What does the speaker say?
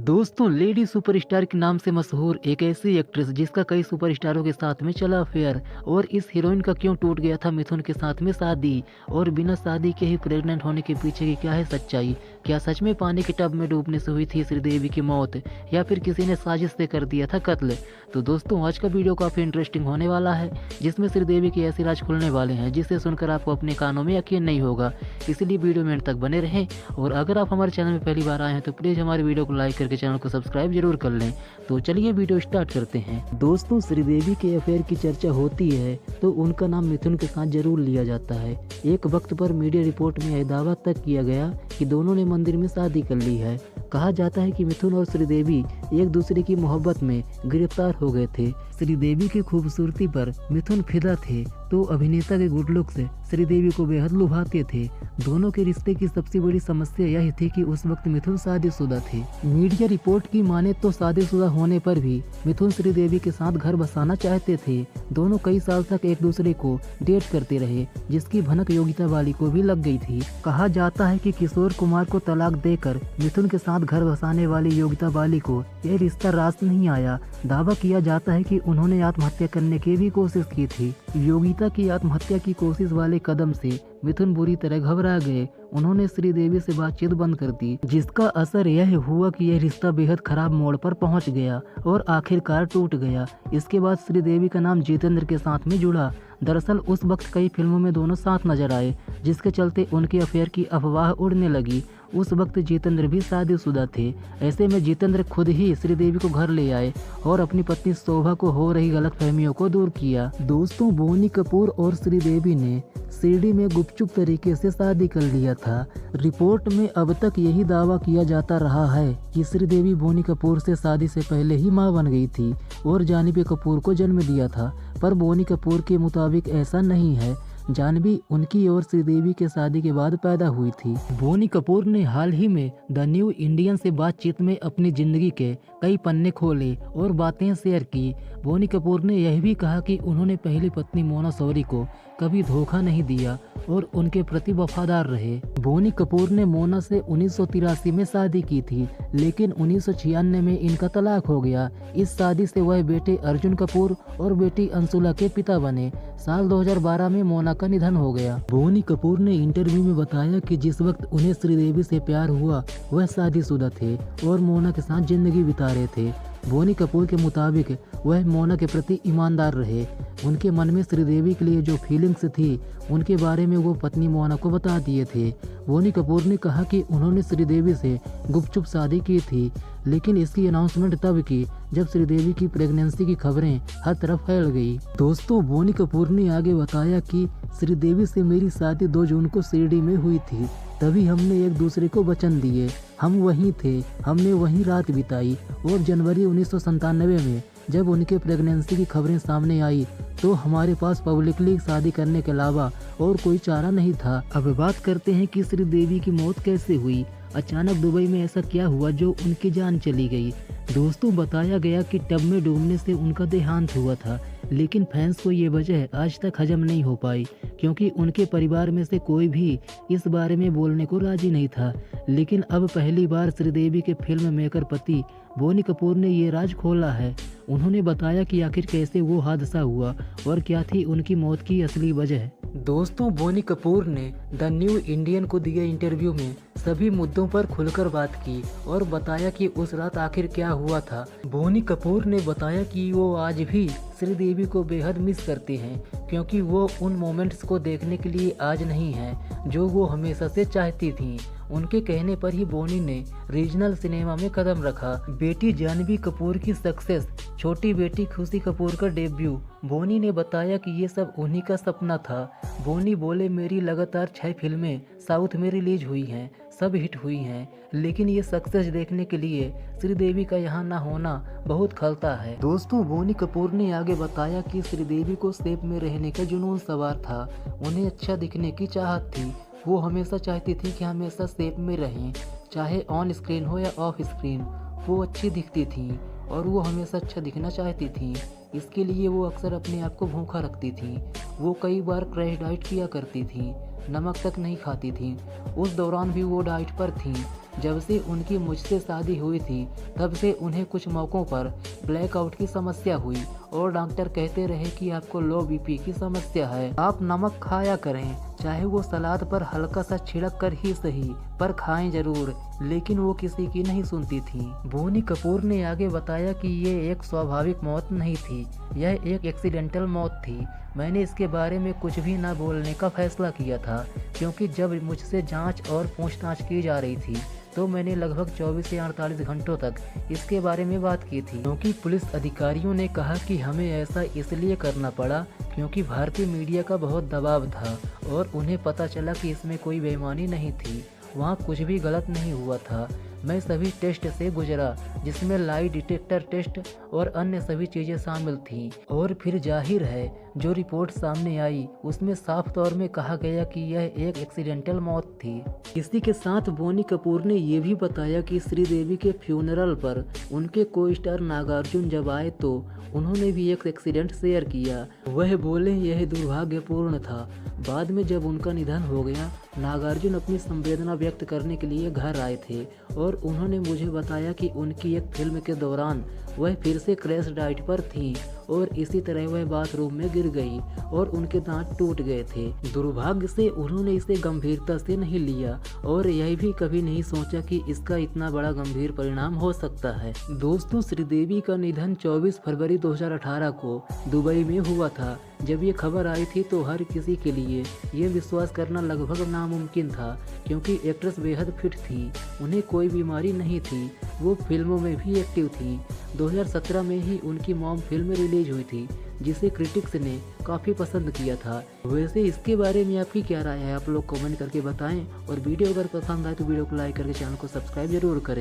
दोस्तों, lady superstar के नाम से मशहूर एक ऐसी एक्ट्रेस जिसका कई सुपरस्टारों के साथ में चला अफेयर, और इस हीरोइन का क्यों टूट गया था मिथुन के साथ में शादी, और बिना शादी के ही प्रेग्नेंट होने के पीछे की क्या है सच्चाई। क्या सच में पानी के टब में डूबने से हुई थी श्रीदेवी की मौत, या फिर किसी ने साजिश से कर दिया था कत्ल। तो दोस्तों, आज का वीडियो काफ़ी इंटरेस्टिंग होने वाला है, जिसमें श्रीदेवी के ऐसे राज खुलने वाले हैं जिसे सुनकर आपको अपने कानों में यकीन नहीं होगा। इसलिए वीडियो में अंत तक बने रहें, और अगर आप हमारे चैनल में पहली बार आए हैं तो प्लीज़ हमारे वीडियो को लाइक करके चैनल को सब्सक्राइब जरूर कर लें। तो चलिए वीडियो स्टार्ट करते हैं। दोस्तों, श्रीदेवी के अफेयर की चर्चा होती है तो उनका नाम मिथुन के साथ जरूर लिया जाता है। एक वक्त पर मीडिया रिपोर्ट में यह दावा तक किया गया कि दोनों ने मंदिर में शादी कर ली है। कहा जाता है कि मिथुन और श्रीदेवी एक दूसरे की मोहब्बत में गिरफ्तार हो गए थे। श्रीदेवी की खूबसूरती पर मिथुन फिदा थे तो अभिनेता के गुड लुक्स श्रीदेवी को बेहद लुभाते थे। दोनों के रिश्ते की सबसे बड़ी समस्या यह थी कि उस वक्त मिथुन शादीशुदा थे। मीडिया रिपोर्ट की माने तो शादीशुदा होने पर भी मिथुन श्रीदेवी के साथ घर बसाना चाहते थे। दोनों कई साल तक एक दूसरे को डेट करते रहे, जिसकी भनक योगिता बाली को भी लग गई थी। कहा जाता है कि किशोर कुमार को तलाक देकर मिथुन के साथ घर बसाने वाली योगिता बाली को यह रिश्ता रास नहीं आया। दावा किया जाता है कि उन्होंने आत्महत्या करने की भी कोशिश की थी। योगिता की आत्महत्या की कोशिश वाले कदम से मिथुन बुरी तरह घबरा गए। उन्होंने श्रीदेवी से बातचीत बंद कर दी, जिसका असर यह हुआ कि यह रिश्ता बेहद खराब मोड़ पर पहुंच गया और आखिरकार टूट गया। इसके बाद श्रीदेवी का नाम जितेंद्र के साथ में जुड़ा। दरअसल उस वक्त कई फिल्मों में दोनों साथ नजर आए, जिसके चलते उनके अफेयर की अफवाह उड़ने लगी। उस वक्त जितेंद्र भी शादीशुदा थे। ऐसे में जितेंद्र खुद ही श्रीदेवी को घर ले आए और अपनी पत्नी शोभा को हो रही गलतफहमियों को दूर किया। दोस्तों, बोनी कपूर और श्रीदेवी ने शिरडी में गुपचुप तरीके से शादी कर लिया था। रिपोर्ट में अब तक यही दावा किया जाता रहा है कि श्रीदेवी बोनी कपूर से शादी से पहले ही मां बन गई थी और जानवी कपूर को जन्म दिया था, पर बोनी कपूर के मुताबिक ऐसा नहीं है। जानवी उनकी और श्रीदेवी के शादी के बाद पैदा हुई थी। बोनी कपूर ने हाल ही में द न्यू इंडियन से बातचीत में अपनी जिंदगी के कई पन्ने खोले और बातें शेयर की। बोनी कपूर ने यह भी कहा कि उन्होंने पहली पत्नी मोना शौरी को कभी धोखा नहीं दिया और उनके प्रति वफादार रहे। बोनी कपूर ने मोना से 1983 में शादी की थी, लेकिन 1996 में इनका तलाक हो गया। इस शादी से वह बेटे अर्जुन कपूर और बेटी अंशुला के पिता बने। साल 2012 में मोना का निधन हो गया। बोनी कपूर ने इंटरव्यू में बताया कि जिस वक्त उन्हें श्रीदेवी से प्यार हुआ वह शादीशुदा थे और मोना के साथ जिंदगी बिता रहे थे। बोनी कपूर के मुताबिक वह मोना के प्रति ईमानदार रहे। उनके मन में श्रीदेवी के लिए जो फीलिंग्स थी उनके बारे में वो पत्नी मोना को बता दिए थे। बोनी कपूर ने कहा कि उन्होंने श्रीदेवी से गुपचुप शादी की थी, लेकिन इसकी अनाउंसमेंट तब की जब श्रीदेवी की प्रेगनेंसी की खबरें हर तरफ फैल गई। दोस्तों, बोनी कपूर ने आगे बताया कि श्रीदेवी से मेरी शादी 2 जून को शिरडी में हुई थी। तभी हमने एक दूसरे को वचन दिए। हम वहीं थे, हमने वहीं रात बिताई। और जनवरी 1997 में जब उनके प्रेगनेंसी की खबरें सामने आई तो हमारे पास पब्लिकली शादी करने के अलावा और कोई चारा नहीं था। अब बात करते हैं कि श्रीदेवी की मौत कैसे हुई। अचानक दुबई में ऐसा क्या हुआ जो उनकी जान चली गई। दोस्तों, बताया गया कि टब में डूबने से उनका देहांत हुआ था, लेकिन फैंस को ये वजह आज तक हजम नहीं हो पाई, क्योंकि उनके परिवार में से कोई भी इस बारे में बोलने को राजी नहीं था। लेकिन अब पहली बार श्रीदेवी के फिल्म मेकर पति बोनी कपूर ने ये राज खोला है। उन्होंने बताया कि आखिर कैसे वो हादसा हुआ और क्या थी उनकी मौत की असली वजह। दोस्तों, बोनी कपूर ने द न्यू इंडियन को दिए इंटरव्यू में सभी मुद्दों पर खुलकर बात की और बताया कि उस रात आखिर क्या हुआ था। बोनी कपूर ने बताया कि वो आज भी श्रीदेवी को बेहद मिस करते हैं, क्योंकि वो उन मोमेंट्स को देखने के लिए आज नहीं है जो वो हमेशा से चाहती थी। उनके कहने पर ही बोनी ने रीजनल सिनेमा में कदम रखा। बेटी जानवी कपूर की सक्सेस, छोटी बेटी खुशी कपूर का डेब्यू। बोनी ने बताया कि ये सब उन्हीं का सपना था। बोनी बोले, मेरी लगातार 6 फिल्में साउथ में रिलीज हुई हैं, सब हिट हुई हैं, लेकिन ये सक्सेस देखने के लिए श्रीदेवी का यहाँ ना होना बहुत खलता है। दोस्तों, बोनी कपूर ने आगे बताया कि श्रीदेवी को शेप में रहने का जुनून सवार था। उन्हें अच्छा दिखने की चाहत थी। वो हमेशा चाहती थी कि हमेशा शेप में रहें, चाहे ऑन स्क्रीन हो या ऑफ स्क्रीन। वो अच्छी दिखती थी और वो हमेशा अच्छा दिखना चाहती थी। इसके लिए वो अक्सर अपने आप को भूखा रखती थी। वो कई बार क्रैश डाइट किया करती थी, नमक तक नहीं खाती थी। उस दौरान भी वो डाइट पर थी। जब से उनकी मुझसे शादी हुई थी तब से उन्हें कुछ मौक़ों पर ब्लैकआउट की समस्या हुई और डॉक्टर कहते रहे कि आपको लो बीपी की समस्या है, आप नमक खाया करें, चाहे वो सलाद पर हल्का सा छिड़क कर ही सही, पर खाएं जरूर। लेकिन वो किसी की नहीं सुनती थी। बोनी कपूर ने आगे बताया कि ये एक स्वाभाविक मौत नहीं थी, यह एक एक्सीडेंटल मौत थी। मैंने इसके बारे में कुछ भी ना बोलने का फैसला किया था, क्योंकि जब मुझसे जांच और पूछताछ की जा रही थी तो मैंने लगभग 24 से 48 घंटों तक इसके बारे में बात की थी, क्योंकि पुलिस अधिकारियों ने कहा कि हमें ऐसा इसलिए करना पड़ा क्योंकि भारतीय मीडिया का बहुत दबाव था और उन्हें पता चला कि इसमें कोई बेईमानी नहीं थी, वहाँ कुछ भी गलत नहीं हुआ था। मैं सभी टेस्ट से गुजरा जिसमें लाई डिटेक्टर टेस्ट और अन्य सभी चीज़ें शामिल थीं, और फिर जाहिर है जो रिपोर्ट सामने आई उसमें साफ तौर में कहा गया कि यह एक एक्सीडेंटल मौत थी। इसी के साथ बोनी कपूर ने ये भी बताया कि श्रीदेवी के फ्यूनरल पर उनके को स्टार नागार्जुन जब आए तो उन्होंने भी एक एक्सीडेंट शेयर किया। वह बोले यह दुर्भाग्यपूर्ण था। बाद में जब उनका निधन हो गया, नागार्जुन अपनी संवेदना व्यक्त करने के लिए घर आए थे और उन्होंने मुझे बताया कि उनकी एक फिल्म के दौरान वह फिर से क्रैश डाइट पर थी और इसी तरह वह बाथरूम में गिर गई और उनके दांत टूट गए थे। दुर्भाग्य से उन्होंने इसे गंभीरता से नहीं लिया और यह भी कभी नहीं सोचा कि इसका इतना बड़ा गंभीर परिणाम हो सकता है। दोस्तों, श्रीदेवी का निधन 24 फरवरी 2018 को दुबई में हुआ था। जब ये खबर आई थी तो हर किसी के लिए ये विश्वास करना लगभग नामुमकिन था, क्योंकि एक्ट्रेस बेहद फिट थी, उन्हें कोई बीमारी नहीं थी, वो फिल्मों में भी एक्टिव थी। 2017 में ही उनकी मॉम फिल्म रिलीज हुई थी जिसे क्रिटिक्स ने काफ़ी पसंद किया था। वैसे इसके बारे में आपकी क्या राय है, आप लोग कमेंट करके बताएं, और वीडियो अगर पसंद आए तो वीडियो को लाइक करके चैनल को सब्सक्राइब जरूर करें।